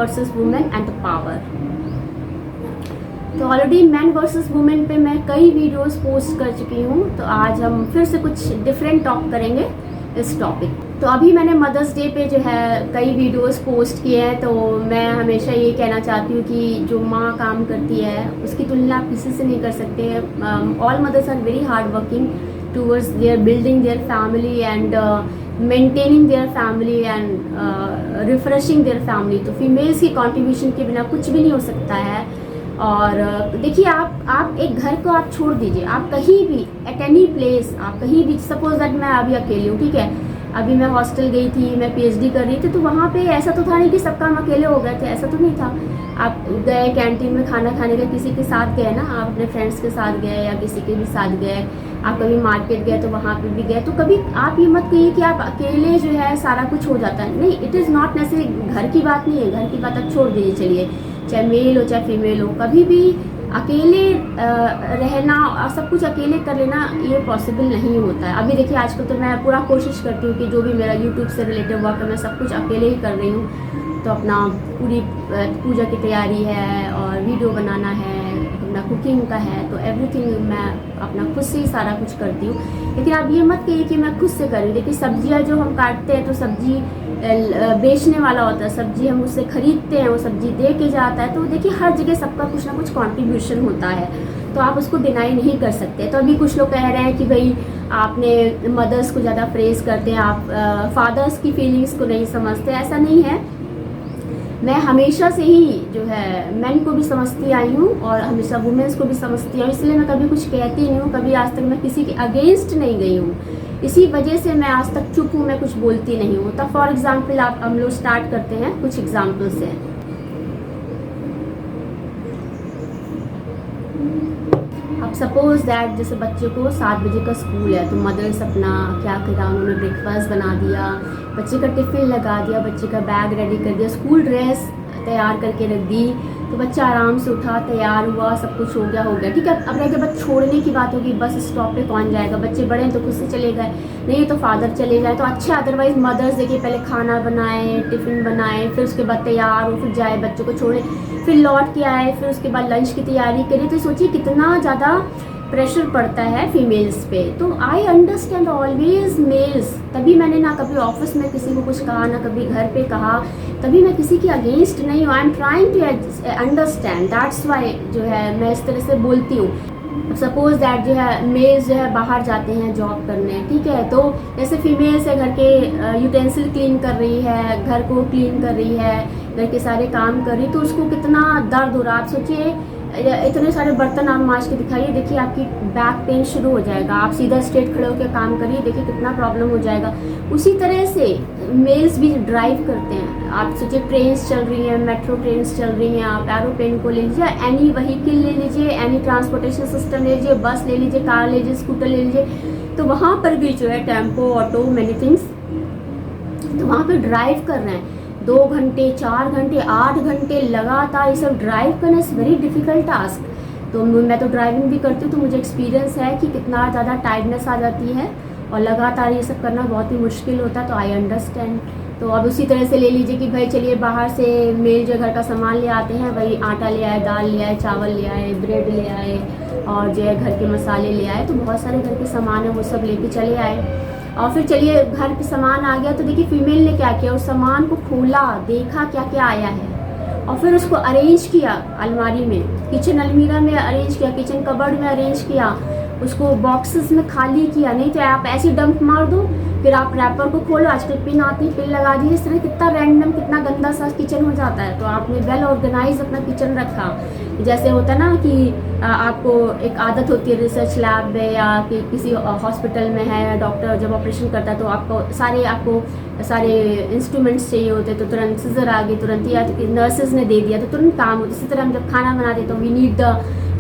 Versus women and the power. तो already man versus women पे मैं कई वीडियोस पोस्ट कर चुकी हूँ, तो आज हम फिर से कुछ डिफरेंट टॉक करेंगे इस टॉपिक। तो अभी मैंने मदर्स डे पे जो है कई वीडियोस पोस्ट किए हैं, तो मैं हमेशा ये कहना चाहती हूँ कि जो माँ काम करती है उसकी तुलना आप किसी से नहीं कर सकते। All mothers are very hard working towards their building their family and maintaining their family and refreshing their family. तो फीमेल्स की कॉन्ट्रीब्यूशन के बिना कुछ भी नहीं हो सकता है। और देखिए, आप एक घर को आप छोड़ दीजिए, आप कहीं भी एट एनी प्लेस, आप कहीं भी, सपोज दैट मैं अभी अकेली हूँ, ठीक है, अभी मैं हॉस्टल गई थी, मैं पीएचडी कर रही थी, तो वहाँ पे ऐसा तो था नहीं कि सब काम अकेले हो गए थे, ऐसा तो नहीं था। आप गए कैंटीन में खाना खाने का, किसी के साथ गए ना, आप अपने फ्रेंड्स के साथ गए या किसी के भी साथ गए, आप कभी मार्केट गए तो वहाँ पे भी गए, तो कभी आप ये मत कहिए कि आप अकेले जो है सारा कुछ हो जाता है। नहीं, इट इज़ नॉट नेसेसरी। घर की बात नहीं है, घर की बात आप छोड़ दीजिए, चलिए, चाहे मेल हो चाहे फीमेल हो, कभी भी अकेले रहना और सब कुछ अकेले कर लेना ये पॉसिबल नहीं होता है। अभी देखिए, आजकल तो मैं पूरा कोशिश करती हूँ कि जो भी मेरा यूट्यूब से रिलेटेड वर्क है मैं सब कुछ अकेले ही कर रही हूँ। तो अपना पूरी पूजा की तैयारी है और वीडियो बनाना है, अपना कुकिंग का है, तो एवरीथिंग मैं अपना खुद से ही सारा कुछ करती हूँ। लेकिन आप ये मत कहिए कि मैं खुद से कर रही हूँ। देखिए, सब्जियाँ जो हम काटते हैं तो सब्जी बेचने वाला होता है, सब्जी हम उससे खरीदते हैं, वो सब्जी दे के जाता है। तो देखिए, हर जगह सबका कुछ ना कुछ कंट्रीब्यूशन होता है, तो आप उसको डिनाई नहीं कर सकते। तो अभी कुछ लोग कह रहे हैं कि भाई आपने मदर्स को ज़्यादा प्रेज करते हैं, आप फादर्स की फीलिंग्स को नहीं समझते। ऐसा नहीं है, मैं हमेशा से ही जो है मैन को भी समझती आई हूँ और हमेशा वुमेन्स को भी समझती हूँ, इसलिए मैं कभी कुछ कहती नहीं हूँ, कभी आज तक मैं किसी के अगेंस्ट नहीं गई हूँ। इसी वजह से मैं आज तक चुप हूँ, मैं कुछ बोलती नहीं हूँ। तो फॉर एग्जाम्पल हम लोग स्टार्ट करते हैं कुछ एग्जाम्पल से। अब सपोज दैट जैसे बच्चे को 7 बजे का स्कूल है, तो मदर्स अपना क्या करा, उन्होंने ब्रेकफास्ट बना दिया, बच्चे का टिफ़िन लगा दिया, बच्चे का बैग रेडी कर दिया, स्कूल ड्रेस तैयार करके रख दी, तो बच्चा आराम से उठा, तैयार हुआ, सब कुछ हो गया, ठीक है। अब रह गया बस छोड़ने की बात होगी, बस स्टॉप पे कौन जाएगा। बच्चे बड़े हैं तो खुद से चले गए, नहीं तो फादर चले जाए तो अच्छा। अदरवाइज मदर्स देखिए पहले खाना बनाए, टिफ़िन बनाए, फिर उसके बाद तैयार हो, फिर जाए बच्चों को छोड़े, फिर लौट के आए, फिर उसके बाद लंच की तैयारी करे। तो सोचिए कितना ज़्यादा प्रेशर पड़ता है फीमेल्स पे। तो आई अंडरस्टैंड ऑलवेज मेल्स, तभी मैंने ना कभी ऑफिस में किसी को कुछ कहा, ना कभी घर पे कहा, तभी मैं किसी की अगेंस्ट नहीं हूँ। I am trying to understand, that's why जो है मैं इस तरह से बोलती हूँ। सपोज दैट जो है मेल्स जो है बाहर जाते हैं जॉब करने, ठीक है, तो जैसे फीमेल्स है घर के यूटेंसिल क्लीन कर रही है, घर को क्लीन कर रही है, घर के सारे काम कर रही, तो उसको कितना दर्द हो रहा है। आप सोचिए, इतने सारे बर्तन आप मांज के दिखाइए, देखिए आपकी बैक पेन शुरू हो जाएगा। आप सीधा स्ट्रेट खड़े होकर काम करिए, देखिए कितना प्रॉब्लम हो जाएगा। उसी तरह से मेल्स भी ड्राइव करते हैं। आप सोचिए, ट्रेन्स चल रही हैं, मेट्रो ट्रेन्स चल रही हैं, आप एरोप्लेन को ले लीजिए, एनी व्हीकल ले लीजिए, एनी ट्रांसपोर्टेशन सिस्टम ले लीजिए, बस ले लीजिए, कार ले लीजिए, स्कूटर ले लीजिए, तो वहाँ पर भी जो है टेम्पो, ऑटो, मैनी थिंग्स, तो वहाँ पर ड्राइव कर रहे हैं 2 घंटे, 4 घंटे, 8 घंटे लगातार। ये सब ड्राइव करना इज़ वेरी डिफ़िकल्ट टास्क। तो मैं तो ड्राइविंग भी करती हूँ, तो मुझे एक्सपीरियंस है कि कितना ज़्यादा टायर्डनेस आ जाती है और लगातार ये सब करना बहुत ही मुश्किल होता है। तो आई अंडरस्टैंड। तो अब उसी तरह से ले लीजिए कि भाई चलिए बाहर से मेल जो घर का सामान ले आते हैं, भाई आटा ले आए, दाल ले आए, चावल ले आए, ब्रेड ले आए और जो है घर के मसाले ले आए, तो बहुत सारे घर के सामान है वो सब लेके चले आए। और फिर चलिए घर पे सामान आ गया, तो देखिए फीमेल ने क्या किया, उस सामान को खोला, देखा क्या क्या आया है, और फिर उसको अरेंज किया अलमारी में, किचन अलमीरा में अरेंज किया, किचन कबर्ड में अरेंज किया, उसको बॉक्सेस में खाली किया। नहीं तो आप ऐसे डंप मार दो, फिर आप रैपर को खोलो, आजकल पिन आती है, पिन लगा दी, इस तरह कितना रैंडम, कितना गंदा सा किचन हो जाता है। तो आपने वेल ऑर्गेनाइज अपना किचन रखा। जैसे होता ना कि आपको एक आदत होती है रिसर्च लैब में या कि किसी हॉस्पिटल में है, डॉक्टर जब ऑपरेशन करता है तो आपको सारे इंस्ट्रूमेंट्स चाहिए होते, तो तुरंत सिजर आ गई, तुरंत, या तो नर्सेज ने दे दिया तो तुरंत काम होता है। इसी तरह हम जब खाना बनाते तो वी नीड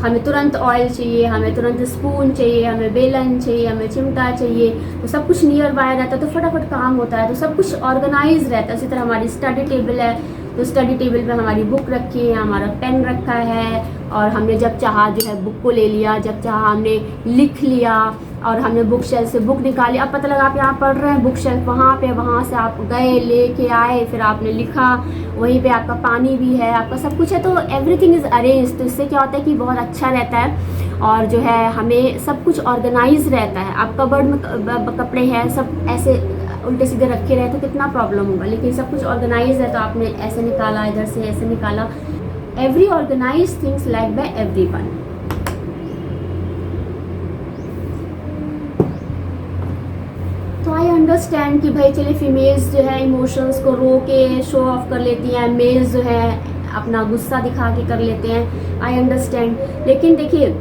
हमें तुरंत ऑयल चाहिए, हमें तुरंत स्पून चाहिए, हमें बेलन चाहिए, हमें चिमटा चाहिए, तो सब कुछ नियर बाय रहता है, तो फटाफट काम होता है, तो सब कुछ ऑर्गेनाइज रहता है। इसी तरह हमारी स्टडी टेबल है, तो स्टडी टेबल पे हमारी बुक रखी है, हमारा पेन रखा है, और हमने जब चाहा जो है बुक को ले लिया, जब चाहा हमने लिख लिया, और हमने बुक शेल्फ से बुक निकाली। अब पता लगा आप यहाँ पढ़ रहे हैं, बुक शेल्फ वहाँ पे, वहाँ से आप गए लेके आए, फिर आपने लिखा, वहीं पे आपका पानी भी है, आपका सब कुछ है, तो एवरीथिंग इज़ अरेंज। तो इससे क्या होता है कि बहुत अच्छा रहता है, और जो है हमें सब कुछ ऑर्गेनाइज रहता है। आप कबर्ड में कपड़े हैं सब ऐसे उल्टे सीधे रखे रहे तो कितना प्रॉब्लम होगा, लेकिन सब कुछ ऑर्गेनाइज है, तो आपने ऐसे निकाला, इधर से ऐसे निकाला। Every organize things like by everyone. तो आई अंडरस्टैंड कि भाई चलिए फीमेल्स जो है इमोशंस को रो के शो ऑफ कर लेती हैं, मेल्स जो है अपना गुस्सा दिखा के कर लेते हैं, आई अंडरस्टैंड। लेकिन देखिए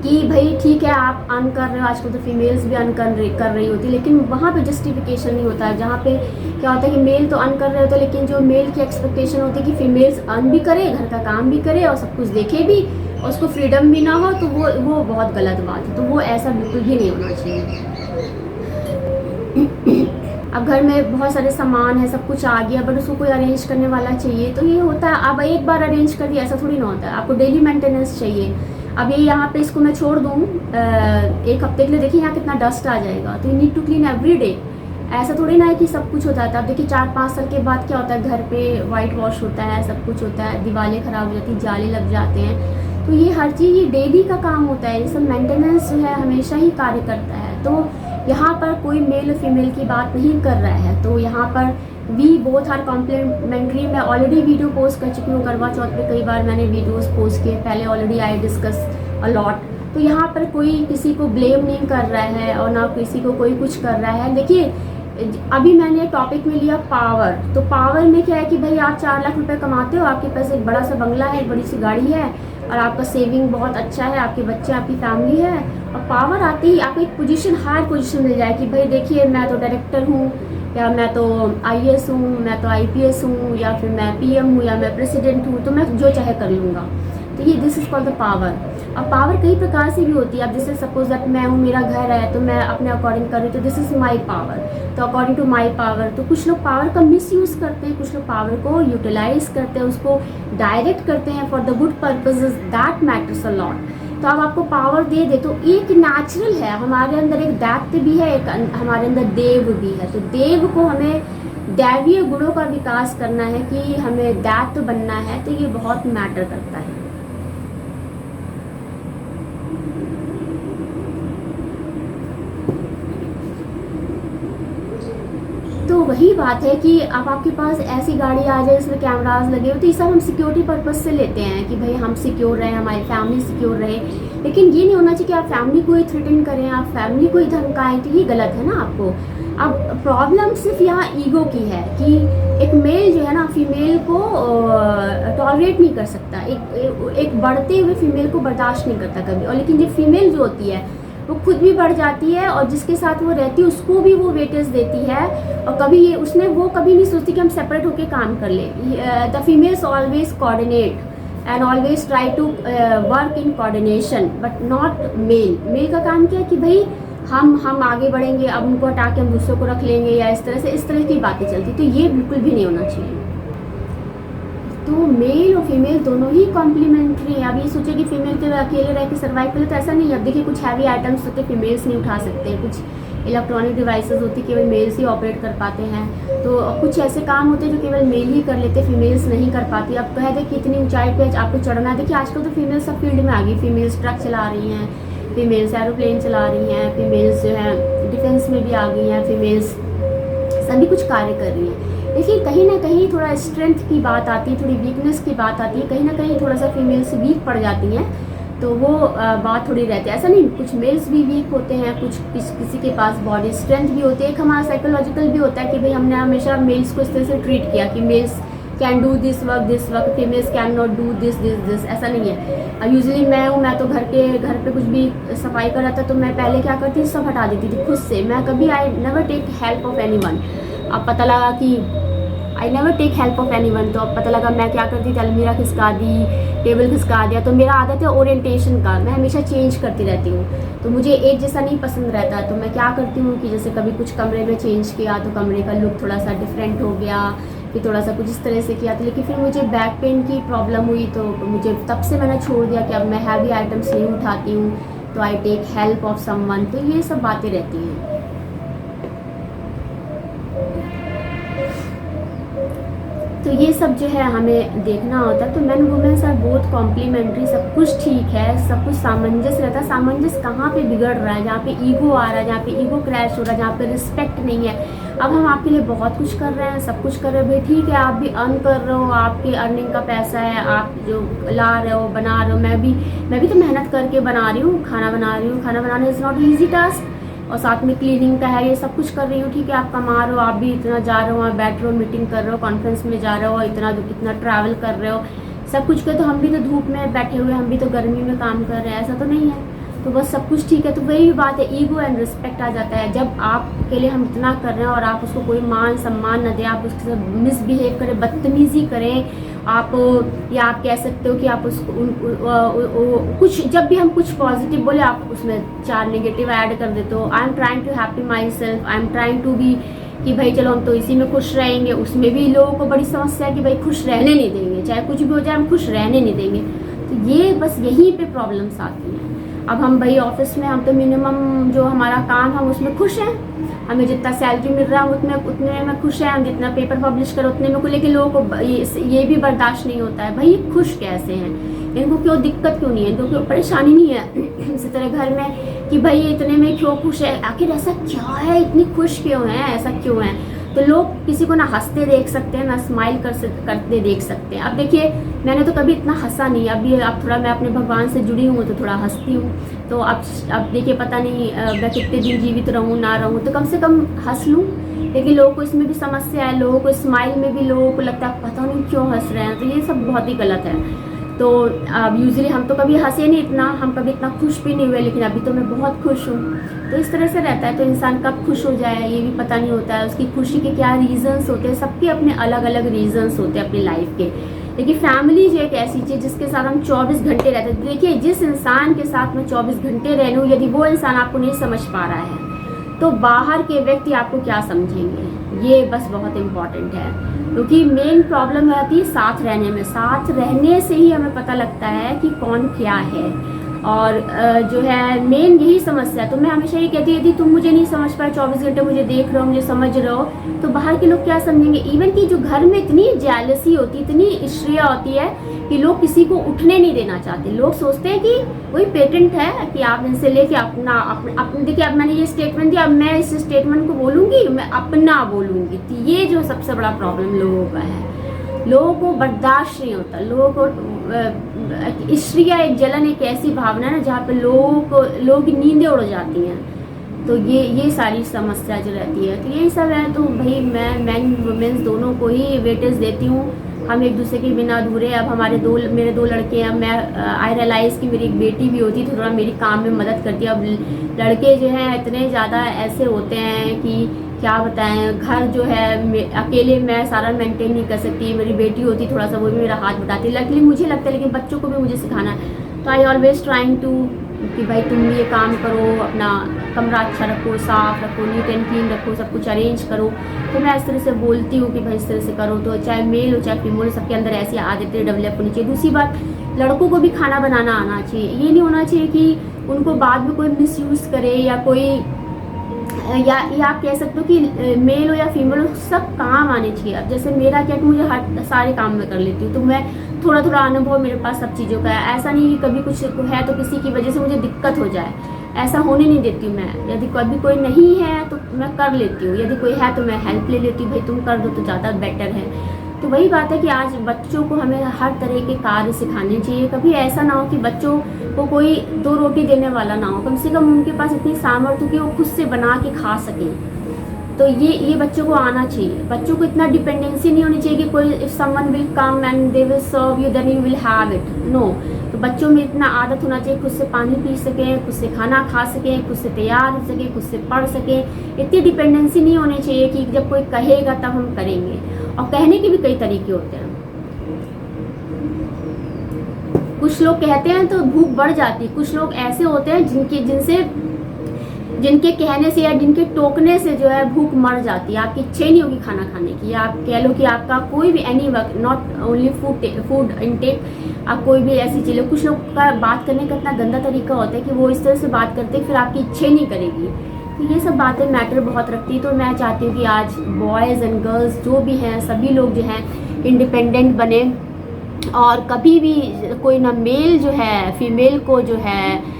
कि भाई ठीक है आप अर्न कर रहे हो, आजकल तो फीमेल्स भी अर्न कर रही होती है, लेकिन वहाँ पे जस्टिफिकेशन नहीं होता है। जहाँ पे क्या होता है कि मेल तो अर्न कर रहे होते हैं, लेकिन जो मेल की एक्सपेक्टेशन होती है कि फीमेल्स अर्न भी करे, घर का काम भी करे और सब कुछ देखे भी, और उसको फ्रीडम भी ना हो, तो वो बहुत गलत बात है। तो वो ऐसा बिल्कुल भी नहीं होना चाहिए। अब घर में बहुत सारे सामान है, सब कुछ आ गया, बट उसको कोई अरेंज करने वाला चाहिए, तो ये होता है अब एक बार अरेंज कर दिया ऐसा थोड़ी ना होता है, आपको डेली मेंटेनेंस चाहिए। अब ये यहाँ पे इसको मैं छोड़ दूँ एक हफ्ते के लिए, देखिए यहाँ कितना डस्ट आ जाएगा, तो you need to clean every day. ऐसा थोड़ी ना है कि सब कुछ होता है। अब देखिए 4-5 साल के बाद क्या होता है, घर पे वाइट वॉश होता है, सब कुछ होता है, दीवारें खराब हो जाती है, जाली लग जाते हैं, तो ये हर चीज़ ये डेली का काम होता है, ये सब मेंटेनेंस जो है हमेशा ही कार्य करता है। तो यहाँ पर कोई मेल और फीमेल की बात नहीं कर रहा है, तो यहाँ पर वी बोथ आर कॉम्प्लीमेंट्री। मैं ऑलरेडी वीडियो पोस्ट कर चुकी हूँ, करवा चौथ पे कई बार मैंने वीडियोस पोस्ट किए पहले, already I discuss a lot. तो यहाँ पर कोई किसी को ब्लेम नहीं कर रहा है और ना किसी को कोई कुछ कर रहा है। देखिए अभी मैंने टॉपिक में लिया पावर, तो पावर में क्या है कि भाई आप 4 लाख रुपए कमाते हो, आपके पास एक बड़ा सा बंगला है, एक बड़ी सी गाड़ी है, और आपका सेविंग बहुत अच्छा है, आपके बच्चे, आपकी फैमिली है, और पावर आते ही आपको एक पोजीशन, हायर पोजीशन मिल जाए कि भाई देखिए मैं तो डायरेक्टर हूँ, या मैं तो IAS हूँ, मैं तो IPS हूँ, या फिर मैं PM हूँ, या मैं प्रेसिडेंट हूँ, तो मैं जो चाहे कर लूँगा। तो ये this is called the power. अब पावर कई प्रकार से भी होती है। अब जैसे सपोज दैट मैं हूँ, मेरा घर है, तो मैं अपने अकॉर्डिंग कर रही हूँ, तो दिस इज़ माई पावर, तो अकॉर्डिंग टू माई पावर। तो कुछ लोग पावर का मिसयूज़ करते हैं, कुछ लोग पावर को यूटिलाइज करते हैं, उसको डायरेक्ट करते हैं for the good purposes, that matters a lot. तो अब आपको पावर दे दे तो एक नेचुरल है, हमारे अंदर एक दैत्य भी है, एक हमारे अंदर देव भी है। तो देव को हमें दैवीय गुणों का विकास करना है कि हमें दैत्य बनना है, तो ये बहुत मैटर करता है। तो वही बात है कि अब आपके पास ऐसी गाड़ी आ जाए इसमें कैमराज लगे हो, तो ये सब हम सिक्योरिटी पर्पस से लेते हैं कि भाई हम सिक्योर रहें, हमारी फैमिली सिक्योर रहे। लेकिन ये नहीं होना चाहिए कि आप फैमिली को ही थ्रेटन करें, आप फैमिली को ही धमकाएं, तो ये गलत है ना आपको। अब प्रॉब्लम सिर्फ यहाँ ईगो की है कि एक मेल जो है ना फीमेल को टॉलरेट नहीं कर सकता, एक बढ़ते हुए फीमेल को बर्दाश्त नहीं करता कभी। और लेकिन जो फीमेल जो होती है वो खुद भी बढ़ जाती है, और जिसके साथ वो रहती है उसको भी वो वेटेज देती है, और कभी ये वो कभी नहीं सोचती कि हम सेपरेट होकर काम कर ले। The females always coordinate and always try to work in coordination, but not male. Male का काम क्या है कि भाई हम आगे बढ़ेंगे, अब उनको हटा के हम दूसरों को रख लेंगे, या इस तरह की बातें चलती, तो ये बिल्कुल भी नहीं होना चाहिए। तो मेल और फीमेल दोनों ही कॉम्प्लीमेंट्री हैं। अब ये सोचे कि फीमेल के अकेले रह के सर्वाइव कर ले, तो ऐसा नहीं है। अब देखिए कुछ हैवी आइटम्स होते फीमेल्स नहीं उठा सकते, कुछ इलेक्ट्रॉनिक डिवाइसेस होती केवल मेल्स ही ऑपरेट कर पाते हैं, तो कुछ ऐसे काम होते हैं जो केवल मेल ही कर लेते, फीमेल्स नहीं कर पाती। अब कह दें कि इतनी ऊंचाई पे आपको चढ़ना है, देखिए आजकल तो फीमेल्स सब फील्ड में आ गई, फीमेल्स ट्रक चला रही हैं, फीमेल्स एरोप्लेन चला रही हैं, फीमेल्स जो है डिफेंस में भी आ गई हैं, फीमेल्स सभी कुछ कार्य कर रही हैं। देखिए कहीं ना कहीं थोड़ा स्ट्रेंथ की बात आती है, थोड़ी वीकनेस की बात आती है, कहीं ना कहीं थोड़ा सा फीमेल्स वीक पड़ जाती हैं, तो वो बात थोड़ी रहती है। ऐसा नहीं, कुछ मेल्स भी वीक होते हैं, कुछ किसी के पास बॉडी स्ट्रेंथ भी होती है। एक हमारा साइकोलॉजिकल भी होता है कि भाई हमने हमेशा मेल्स को इस तरह से ट्रीट किया कि mails can do this work, females can not do this. ऐसा नहीं है। अब यूजुअली मैं तो घर पे कुछ भी सफाई कर रहा था, तो मैं पहले क्या करती थी, सब हटा देती थी खुद से। मैं कभी I never take help of anyone. अब पता लगा कि I never take help of anyone, तो अब पता लगा मैं क्या करती थी, अलमीरा खिसका दी, टेबल खिसका दिया। तो मेरा आदत है ओरिएंटेशन का, मैं हमेशा चेंज करती रहती हूँ, तो मुझे एक जैसा नहीं पसंद रहता। तो मैं क्या करती हूँ कि जैसे कभी कुछ कमरे में चेंज किया तो कमरे का लुक थोड़ा सा डिफरेंट हो गया, फिर थोड़ा सा कुछ इस तरह से किया था, लेकिन फिर मुझे बैक पेन की प्रॉब्लम हुई तो मुझे तब से मैंने छोड़ दिया कि अब मैं हैवी आइटम्स नहीं उठाती हूँ, तो I take help of someone. तो ये सब बातें रहती हैं। तो ये सब जो है हमें देखना होता है। तो man womens are both complementary, सब कुछ ठीक है, सब कुछ सामंजस्य रहता है। सामंजस्य कहाँ पे बिगड़ रहा है, जहाँ पे ईगो आ रहा है, जहाँ पे ईगो क्रैश हो रहा है, जहाँ पे रिस्पेक्ट नहीं है। अब हम आपके लिए बहुत कुछ कर रहे हैं, सब कुछ कर रहे हैं, भाई ठीक है, आप भी अर्न कर रहे हो, आपकी अर्निंग का पैसा है, आप जो ला रहे हो, बना रहे हो, मैं भी तो मेहनत करके बना रही हूँ, खाना बना रही हूँ। खाना बनाना इज़ नॉट ईजी टास्क, और साथ में क्लीनिंग का है, ये सब कुछ कर रही हूँ, ठीक है। आप कमा रहे हो, आप भी इतना जा रहे हो, वहाँ बैठ रहे हो, मीटिंग कर रहे हो, कॉन्फ्रेंस में जा रहे हो, इतना ट्रैवल कर रहे हो, सब कुछ कर। तो हम भी तो धूप में बैठे हुए, हम भी तो गर्मी में काम कर रहे हैं, ऐसा तो नहीं है। तो बस सब कुछ ठीक है। तो वही बात है, ईगो एंड रिस्पेक्ट आ जाता है। जब आपके लिए हम इतना कर रहे हैं और आप उसको कोई मान सम्मान न दें, आप उसके साथ मिसबिहेव करें, बदतमीजी करें, आप या आप कह सकते हो कि आप उसको कुछ, जब भी हम कुछ पॉजिटिव बोले आप उसमें 4 नेगेटिव ऐड कर देते हो। I am trying to happy myself, I am trying to be, कि भाई चलो हम तो इसी में खुश रहेंगे। उसमें भी लोगों को बड़ी समस्या है कि भाई खुश रहने नहीं देंगे, चाहे कुछ भी हो जाए हम खुश रहने नहीं देंगे। तो ये बस यहीं पे प्रॉब्लम्स आती हैं। अब हम भाई ऑफिस में हम तो मिनिमम जो हमारा काम हम उसमें खुश हैं, हमें जितना सैलरी मिल रहा है उतने में खुश हैं, हम जितना पेपर पब्लिश करो उतने में को, लेकिन लोगों को ये भी बर्दाश्त नहीं होता है, भाई खुश कैसे हैं, इनको क्यों दिक्कत क्यों नहीं है, इनको क्यों परेशानी नहीं है। इसी तरह घर में कि भाई इतने में क्यों खुश है, आखिर ऐसा क्या है, इतनी खुश क्यों है, ऐसा क्यों है। तो लोग किसी को ना हंसते देख सकते हैं, ना स्माइल करते देख सकते हैं। अब देखिए, मैंने तो कभी इतना हंसा नहीं, अभी अब थोड़ा मैं अपने भगवान से जुड़ी हूँ तो थोड़ा हंसती हूँ। तो अब देखिए, पता नहीं मैं कितने दिन जीवित रहूँ ना रहूँ, तो कम से कम हंस लूँ। लेकिन लोगों को इसमें भी समस्या है, लोगों को स्माइल में भी लोगों को लगता है पता नहीं क्यों हंस रहे हैं, तो ये सब बहुत ही गलत है। तो अब यूजुअली हम तो कभी हंसे नहीं इतना, हम कभी इतना खुश भी नहीं हुए, लेकिन अभी तो मैं बहुत खुश हूँ। तो इस तरह से रहता है। तो इंसान कब खुश हो जाए ये भी पता नहीं होता है, उसकी खुशी के क्या रीजंस होते हैं, सबके अपने अलग अलग रीजंस होते हैं अपनी लाइफ के। लेकिन फैमिली जो एक ऐसी चीज़ जिसके साथ हम 24 घंटे रहते हैं। देखिए, जिस इंसान के साथ मैं 24 घंटे रह लूँ, यदि वो इंसान आपको नहीं समझ पा रहा है तो बाहर के व्यक्ति आपको क्या समझेंगे, ये बस बहुत इम्पॉर्टेंट है। क्योंकि मेन प्रॉब्लम आती है साथ रहने में, साथ रहने से ही हमें पता लगता है कि कौन क्या है, और जो है मेन यही समस्या है। तो मैं हमेशा ये कहती हूँ, यदि तुम मुझे नहीं समझ पाए, 24 घंटे मुझे देख रहे हो, मुझे समझ रहे हो, तो बाहर के लोग क्या समझेंगे। इवन कि जो घर में इतनी जेलसी होती, इतनी ईर्ष्या होती है कि लोग किसी को उठने नहीं देना चाहते। लोग सोचते हैं कि वही पेटेंट है कि आप इनसे लेके अपना देखिए, अब मैंने ये स्टेटमेंट दिया, अब मैं इस स्टेटमेंट को बोलूँगी, मैं अपना बोलूँगी। तो ये जो सबसे बड़ा प्रॉब्लम लोगों का है, लोगों को बर्दाश्त नहीं होता। लोगों को ईर्ष्या, एक जलन, एक ऐसी भावना है ना जहाँ पे लोगों की नींदें उड़ जाती हैं। तो ये सारी समस्या जो रहती है, तो यही सब है। तो भाई मैं मैन वुमेन्स दोनों को ही वेटेज देती हूँ, हम एक दूसरे के बिना अधूरे। अब मेरे दो लड़के हैं, मैं आई रियलाइज़ कि मेरी एक बेटी भी होती तो थोड़ा मेरी काम में मदद करती है। अब लड़के जो हैं इतने ज़्यादा ऐसे होते हैं कि क्या बताएं, घर जो है अकेले मैं सारा मेंटेन नहीं कर सकती। मेरी बेटी होती थोड़ा सा वो भी मेरा हाथ बटाती, लकीली मुझे लगता है, लेकिन बच्चों को भी मुझे सिखाना है। तो आई ऑलवेज ट्राइंग टू कि भाई तुम भी ये काम करो, अपना कमरा अच्छा रखो, साफ रखो, नीट एंड क्लीन रखो, सब कुछ अरेंज करो। तो मैं इस तरह से बोलती हूँ कि भाई इस तरह से करो। तो चाहे मेल हो चाहे फीमेल, सबके अंदर ऐसी आदतें डेवलप होनी चाहिए। दूसरी बात, लड़कों को भी खाना बनाना आना चाहिए। ये नहीं होना चाहिए कि उनको बाद में कोई मिसयूज़ करे, या कोई या आप कह सकते हो कि मेल हो या फीमेल हो, सब काम आने चाहिए। अब जैसे मेरा क्या, मुझे हर सारे काम में कर लेती हूँ, तो मैं थोड़ा थोड़ा अनुभव मेरे पास सब चीज़ों का है। ऐसा नहीं कि कभी कुछ है तो किसी की वजह से मुझे दिक्कत हो जाए, ऐसा होने नहीं देती हूँ मैं। यदि कभी कोई नहीं है तो मैं कर लेती हूँ, यदि कोई है तो मैं हेल्प ले लेती हूँ, भाई तुम कर दो तो ज़्यादा बेटर है। तो वही बात है कि आज बच्चों को हमें हर तरह के कार्य सिखाने चाहिए। कभी ऐसा ना हो कि बच्चों को कोई 2 रोटी देने वाला ना हो, कम से कम उनके पास इतनी सामर्थ्य कि वो खुद से बना के खा सकें। तो ये बच्चों को आना चाहिए। बच्चों को इतना डिपेंडेंसी नहीं होनी चाहिए कि कोई if someone will come and they will serve you then you will have it, no. तो बच्चों में इतना आदत होना चाहिए, खुद से पानी पी सकें, खुद से खाना खा सकें, खुद से तैयार हो सके, खुद से पढ़ सकें। इतनी डिपेंडेंसी नहीं होनी चाहिए कि जब कोई कहेगा तब हम करेंगे। और कहने के भी कई तरीके होते हैं। कुछ लोग कहते हैं तो भूख बढ़ जाती है, कुछ लोग ऐसे होते हैं जिनके कहने से या जिनके टोकने से जो है भूख मर जाती है, आपकी इच्छा ही नहीं होगी खाना खाने की, या आप कह लो कि आपका कोई भी any work, not only food intake, आप कोई भी ऐसी चीज़ें, कुछ लोग का बात करने का इतना गंदा तरीका होता है कि वो इस तरह से बात करते हैं फिर आपकी इच्छा ही नहीं करेगी। तो ये सब बातें मैटर बहुत रखती है। तो मैं चाहती हूँ कि आज बॉयज़ एंड गर्ल्स जो भी हैं सभी लोग जो हैं इंडिपेंडेंट बने, और कभी भी कोई ना मेल जो है फीमेल को जो है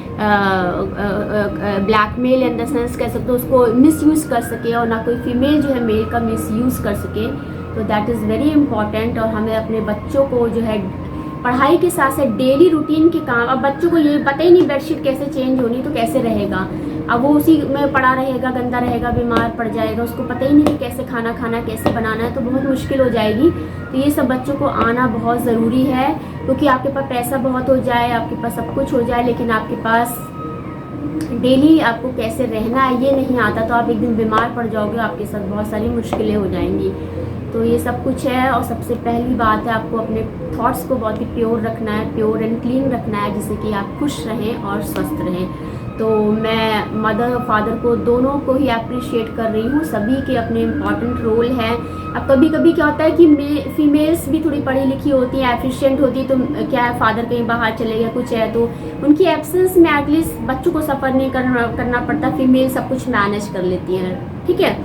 ब्लैकमेल इन द सेंस कह सकते हो उसको मिसयूज़ कर सके, और ना कोई फीमेल जो है मेल का मिसयूज़ कर सके। तो दैट इज़ वेरी इंपॉर्टेंट। और हमें अपने बच्चों को जो है पढ़ाई के साथ साथ डेली रूटीन के काम, अब बच्चों को ये पता ही नहीं बेडशीट कैसे चेंज होनी तो कैसे रहेगा, अब वो उसी में पड़ा रहेगा, गंदा रहेगा, बीमार पड़ जाएगा, उसको पता ही नहीं कि कैसे खाना खाना, कैसे बनाना है, तो बहुत मुश्किल हो जाएगी। तो ये सब बच्चों को आना बहुत ज़रूरी है, क्योंकि आपके पास पैसा बहुत हो जाए, आपके पास सब कुछ हो जाए, लेकिन आपके पास डेली आपको कैसे रहना है ये नहीं आता, तो आप एक दिन बीमार पड़ जाओगे, आपके साथ बहुत सारी मुश्किलें हो जाएंगी। तो ये सब कुछ है। और सबसे पहली बात है आपको अपने थॉट्स को बहुत ही प्योर रखना है, प्योर एंड क्लीन रखना है, जिससे कि आप खुश रहें और स्वस्थ रहें। तो मैं मदर और फादर को दोनों को ही अप्रिशिएट कर रही हूँ, सभी के अपने इम्पॉर्टेंट रोल हैं। अब कभी कभी क्या होता है कि फीमेल्स भी थोड़ी पढ़ी लिखी होती हैं, एफिशिएंट होती है, तो क्या है फादर कहीं बाहर चले गए कुछ है तो उनकी एब्सेंस में एटलीस्ट बच्चों को सफ़र नहीं करना पड़ता, फीमेल सब कुछ मैनेज कर लेती हैं, ठीक है।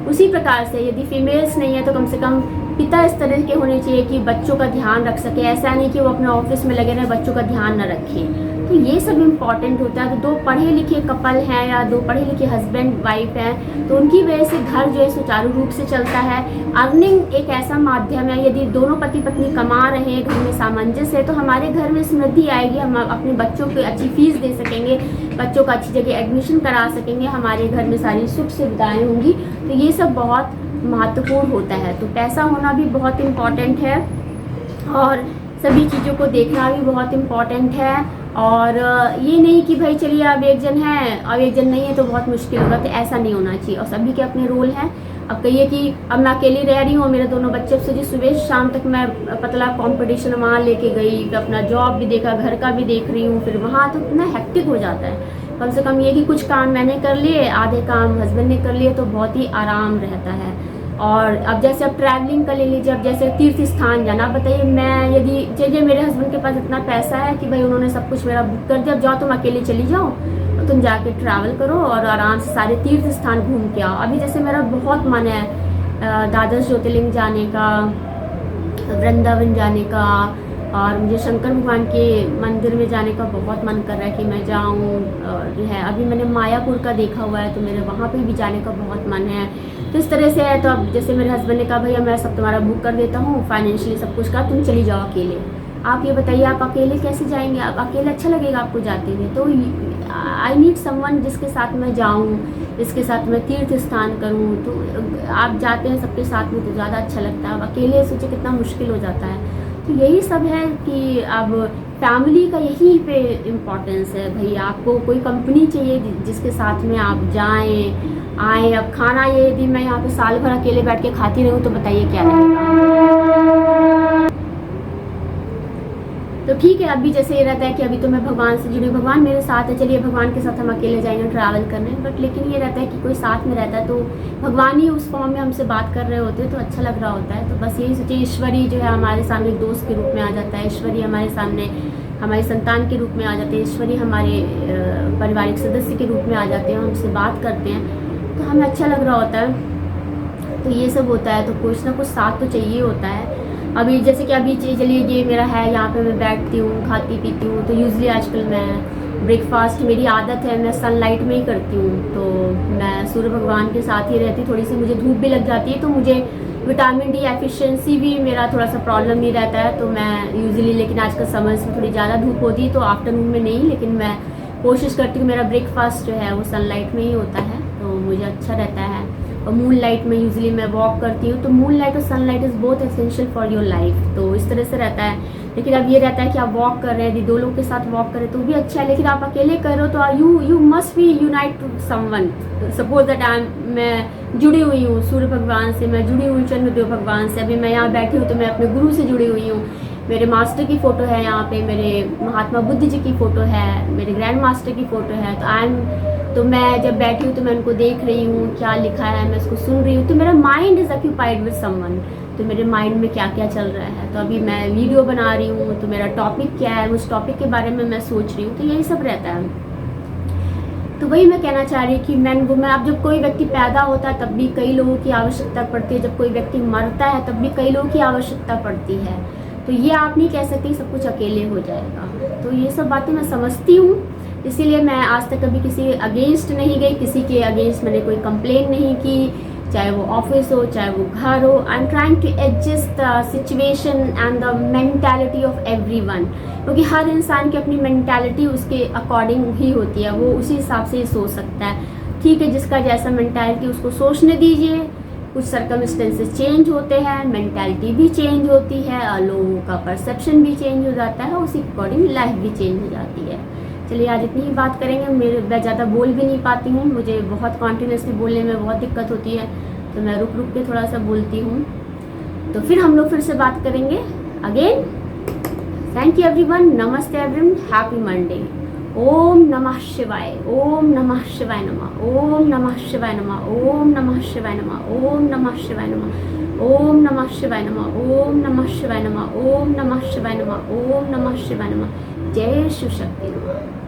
उसी प्रकार से यदि फीमेल्स नहीं है तो कम से कम पिता इस तरह के होने चाहिए कि बच्चों का ध्यान रख सके, ऐसा नहीं कि वो अपने ऑफिस में लगे रहे बच्चों का ध्यान न रखें। तो ये सब इम्पॉर्टेंट होता है। तो दो पढ़े लिखे कपल हैं या दो पढ़े लिखे हस्बैंड वाइफ हैं, तो उनकी वजह से घर जो है सुचारू रूप से चलता है। अर्निंग एक ऐसा माध्यम है, यदि दोनों पति पत्नी कमा रहे हैं, घर में सामंजस्य है, तो हमारे घर में समृद्धि आएगी, हम अपने बच्चों को अच्छी फीस दे सकेंगे, बच्चों का अच्छी जगह एडमिशन करा सकेंगे, हमारे घर में सारी सुख सुविधाएँ होंगी। तो ये सब बहुत महत्वपूर्ण होता है। तो पैसा होना भी बहुत इम्पॉर्टेंट है, और सभी चीज़ों को देखना भी बहुत इम्पॉर्टेंट है। और ये नहीं कि भाई चलिए अब एक जन है अब एक जन नहीं है तो बहुत मुश्किल होगा, तो ऐसा नहीं होना चाहिए। और सभी के अपने रोल हैं। अब कहिए कि अब मैं अकेली रह रही हूँ, मेरे दोनों बच्चे से सुबह शाम तक मैं पतला कंपटीशन वहाँ लेके गई, फिर अपना जॉब भी देखा, घर का भी देख रही हूँ, फिर वहाँ तो इतना हेक्टिक हो जाता है। कम से कम ये कि कुछ काम मैंने कर लिए, आधे काम हस्बैंड ने कर लिए, तो बहुत ही आराम रहता है। और अब जैसे अब ट्रैवलिंग का ले लीजिए, अब जैसे तीर्थ स्थान जाना, बताइए मैं यदि चलिए मेरे हस्बैंड के पास इतना पैसा है कि भाई उन्होंने सब कुछ मेरा बुक कर दिया, अब जाओ तुम अकेले चली जाओ, तो तुम जाके ट्रैवल करो और आराम से सारे तीर्थ स्थान घूम के आओ। अभी जैसे मेरा बहुत मन है द्वादश ज्योतिर्लिंग जाने का, वृंदावन जाने का, और मुझे शंकर भगवान के मंदिर में जाने का बहुत मन कर रहा है कि मैं जाऊँ। जो है अभी मैंने मायापुर का देखा हुआ है, तो मेरे वहाँ पे भी जाने का बहुत मन है। तो इस तरह से है। तो अब जैसे मेरे हस्बैंड ने कहा भैया मैं सब तुम्हारा बुक कर देता हूँ, फाइनेंशियली सब कुछ का, तुम चली जाओ अकेले। आप ये बताइए आप अकेले कैसे जाएंगे? आप अकेले अच्छा लगेगा आपको जाते हुए? तो आई नीड समवन जिसके साथ मैं जाऊँ, जिसके साथ मैं तीर्थ स्थान करूँ। तो आप जाते हैं सबके साथ में तो ज़्यादा अच्छा लगता है। अब अकेले सोचे कितना मुश्किल हो जाता है। तो यही सब है कि अब फैमिली का यही पे इम्पोर्टेंस है भाई। आपको कोई कंपनी चाहिए जिसके साथ में आप जाएं आए। अब खाना ये यदि मैं यहाँ पे साल भर अकेले बैठ के खाती रहूँ तो बताइए क्या लगेगा। तो ठीक है, अभी जैसे ये रहता है कि अभी तो मैं भगवान से जुड़ी, भगवान मेरे साथ है, चलिए भगवान के साथ हम अकेले जाएंगे ट्रैवल करने। बट लेकिन ये रहता है कि कोई साथ में रहता है तो भगवान ही उस फॉर्म में हमसे बात कर रहे होते हैं तो अच्छा लग रहा होता है। तो बस यही सोचिए, ईश्वरी जो है हमारे सामने दोस्त के रूप में आ जाता है, ईश्वरी हमारे सामने हमारी संतान के रूप में आ जाते हैं, ईश्वरी हमारे पारिवारिक सदस्य के रूप में आ जाते हैं, हमसे बात करते हैं तो हमें अच्छा लग रहा होता है। तो ये सब होता है। तो कुछ ना कुछ साथ तो चाहिए होता है। अभी जैसे कि अभी चलिए ये मेरा है, यहाँ पे मैं बैठती हूँ खाती पीती हूँ। तो यूजली आजकल मैं ब्रेकफास्ट, मेरी आदत है मैं सनलाइट में ही करती हूँ। तो मैं सूर्य भगवान के साथ ही रहती, थोड़ी सी मुझे धूप भी लग जाती है तो मुझे विटामिन डी एफिशिएंसी भी मेरा थोड़ा सा प्रॉब्लम नहीं रहता है। तो मैं यूजली, लेकिन आजकल समर्स में थोड़ी ज़्यादा धूप होती है तो आफ्टरनून में नहीं, लेकिन मैं कोशिश करती हूँ मेरा ब्रेकफास्ट जो है वो सनलाइट में ही होता है तो मुझे अच्छा रहता है। और मून लाइट में यूजली मैं वॉक करती हूँ। तो मून लाइट और sunlight is both essential for your life. तो इस तरह से रहता है। लेकिन अब ये रहता है कि आप वॉक कर रहे हैं, यदि दो लोग के साथ वॉक करें तो भी अच्छा है, लेकिन आप अकेले कर रहे हो तो you must be unite to someone. Suppose that मैं जुड़ी हुई हूँ सूर्य भगवान से, मैं जुड़ी हुई चंद्रदेव भगवान से, अभी मैं यहाँ बैठी हूँ तो मैं अपने गुरु से जुड़ी हुई हूँ, मेरे मास्टर की फ़ोटो है यहाँ पे, मेरे महात्मा बुद्ध जी की फ़ोटो है, मेरे ग्रैंड मास्टर की फ़ोटो है। तो मैं जब बैठी हूँ तो मैं उनको देख रही हूँ, क्या लिखा है मैं उसको सुन रही हूँ, तो मेरा mind is occupied with someone. तो मेरे माइंड में क्या क्या चल रहा है, तो अभी मैं वीडियो बना रही हूँ तो मेरा टॉपिक क्या है, उस टॉपिक के बारे में मैं सोच रही हूँ, तो यही सब रहता है। तो वही मैं कहना चाह रही हूँ कि मैन वुमेन, अब जब कोई व्यक्ति पैदा होता है तब भी कई लोगों की आवश्यकता पड़ती है, जब कोई व्यक्ति मरता है तब भी कई लोगों की आवश्यकता पड़ती है। तो ये आप नहीं कह सकते सब कुछ अकेले हो जाएगा। तो ये सब बातें मैं समझती हूँ, इसीलिए मैं आज तक कभी किसी अगेंस्ट नहीं गई, किसी के अगेंस्ट मैंने कोई कंप्लेन नहीं की, चाहे वो ऑफिस हो चाहे वो घर हो। I am trying to adjust the situation and the mentality of everyone, क्योंकि हर इंसान की अपनी मेंटालिटी उसके अकॉर्डिंग ही होती है, वो उसी हिसाब से ही सोच सकता है। ठीक है, जिसका जैसा मेंटालिटी उसको सोचने दीजिए। कुछ सर्कमस्टेंसेस चेंज होते हैं, मेंटालिटी भी चेंज होती है और लोगों का परसेप्शन भी चेंज हो जाता है, उसी के अकॉर्डिंग लाइफ भी चेंज हो जाती है। चलिए आज इतनी ही बात करेंगे। मैं ज़्यादा बोल भी नहीं पाती हूँ, मुझे बहुत कॉन्टिन्यूसली बोलने में बहुत दिक्कत होती है, तो मैं रुक रुक के थोड़ा सा बोलती हूँ। तो फिर हम लोग फिर से बात करेंगे अगेन। थैंक यू एवरीवन, नमस्ते एवरीवन, हैप्पी मंडे। ओम नमः शिवाय, ओम नमः शिवाय नमः, ओम नमः शिवाय नमः, ओम नमः शिवाय नमः, ओम नमः शिवाय नमः, ओम नमः शिवाय नमः, ओम नमः शिवाय नमः, ओम नमः शिवाय नमः, ओम नमः शिवाय नमः। जय शिव शक्ति नमः।